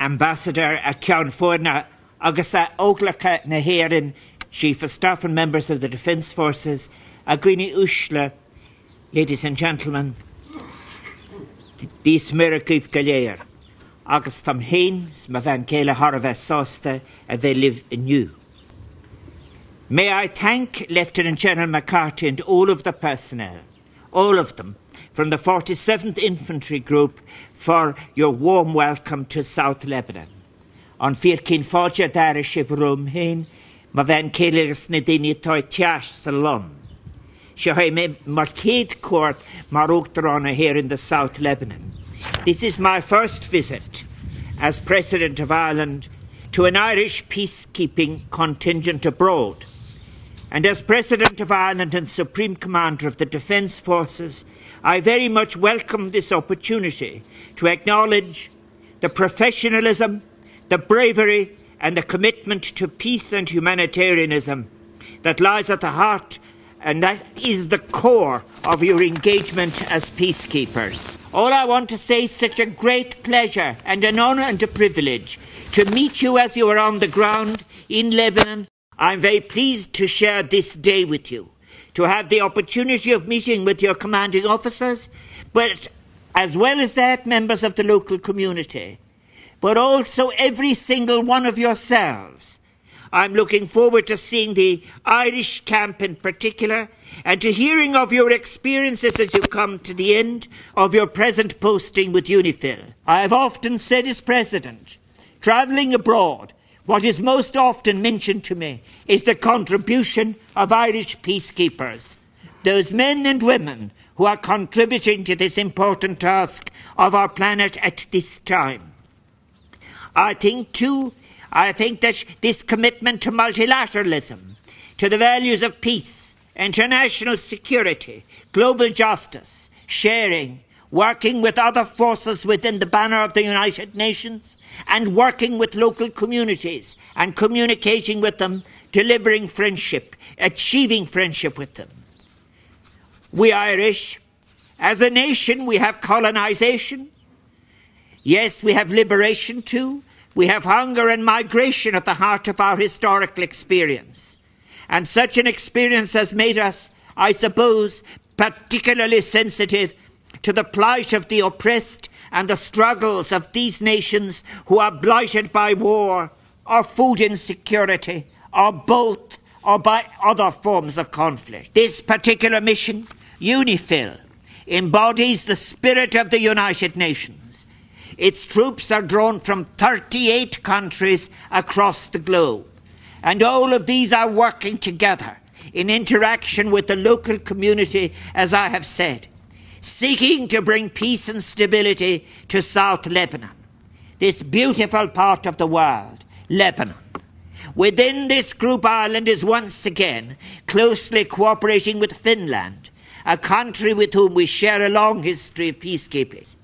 Ambassador a Ceann Fórna agus a óglacha na hÉireann, Chief of Staff and members of the Defence Forces, a Gwini Ushla, ladies and gentlemen, dis Miracuf Galéir, agus tam hain, sma van Kele Harve Sosta, a they live anew. May I thank Lieutenant General McCarthy and all of the personnel, all of them, from the 47th Infantry Group for your warm welcome to South Lebanon. On Firkin Fodja Darish Ivrum Hain, ma van Keleris Nadini Toi Tiash Salam. Shahai me Marcade Court Maroktarana here in the South Lebanon. This is my first visit as President of Ireland to an Irish peacekeeping contingent abroad. And as President of Ireland and Supreme Commander of the Defence Forces, I very much welcome this opportunity to acknowledge the professionalism, the bravery and the commitment to peace and humanitarianism that lies at the heart and that is the core of your engagement as peacekeepers. All I want to say is such a great pleasure and an honour and a privilege to meet you as you are on the ground in Lebanon. I'm very pleased to share this day with you, to have the opportunity of meeting with your commanding officers, but as well as that, members of the local community, but also every single one of yourselves. I'm looking forward to seeing the Irish camp in particular and to hearing of your experiences as you come to the end of your present posting with UNIFIL. I have often said as President, travelling abroad, what is most often mentioned to me is the contribution of Irish peacekeepers, those men and women who are contributing to this important task of our planet at this time. I think that this commitment to multilateralism, to the values of peace, international security, global justice, sharing, working with other forces within the banner of the United Nations, and working with local communities and communicating with them, delivering friendship, achieving friendship with them. We Irish, as a nation, we have colonisation. Yes, we have liberation too. We have hunger and migration at the heart of our historical experience. And such an experience has made us, I suppose, particularly sensitive to the plight of the oppressed and the struggles of these nations who are blighted by war or food insecurity or both or by other forms of conflict. This particular mission, UNIFIL, embodies the spirit of the United Nations. Its troops are drawn from 38 countries across the globe, and all of these are working together in interaction with the local community, as I have said, seeking to bring peace and stability to South Lebanon, this beautiful part of the world, Lebanon. Within this group, Ireland is once again closely cooperating with Finland, a country with whom we share a long history of peacekeeping.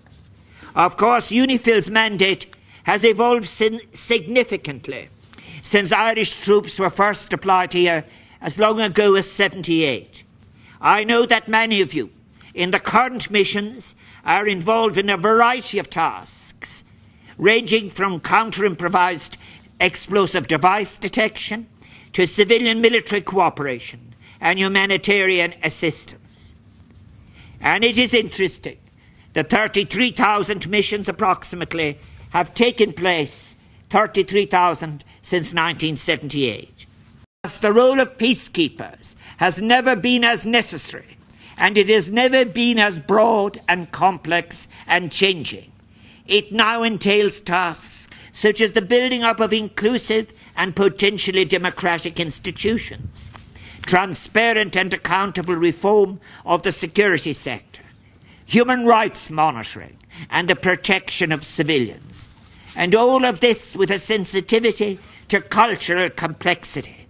Of course, UNIFIL's mandate has evolved significantly since Irish troops were first deployed here as long ago as '78. I know that many of you in the current missions are involved in a variety of tasks, ranging from counter-improvised explosive device detection to civilian military cooperation and humanitarian assistance. And it is interesting that 33,000 missions approximately have taken place, 33,000 since 1978. Thus, the role of peacekeepers has never been as necessary, and it has never been as broad and complex and changing. It now entails tasks such as the building up of inclusive and potentially democratic institutions, transparent and accountable reform of the security sector, human rights monitoring, and the protection of civilians. And all of this with a sensitivity to cultural complexity.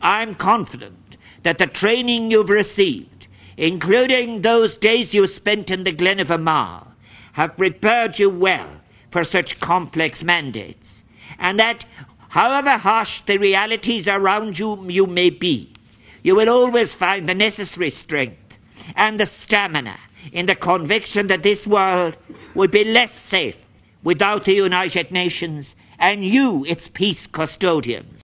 I'm confident that the training you've received, including those days you spent in the Glen of Amal, have prepared you well for such complex mandates, and that however harsh the realities around you may be, you will always find the necessary strength and the stamina in the conviction that this world would be less safe without the United Nations and you, its peace custodians.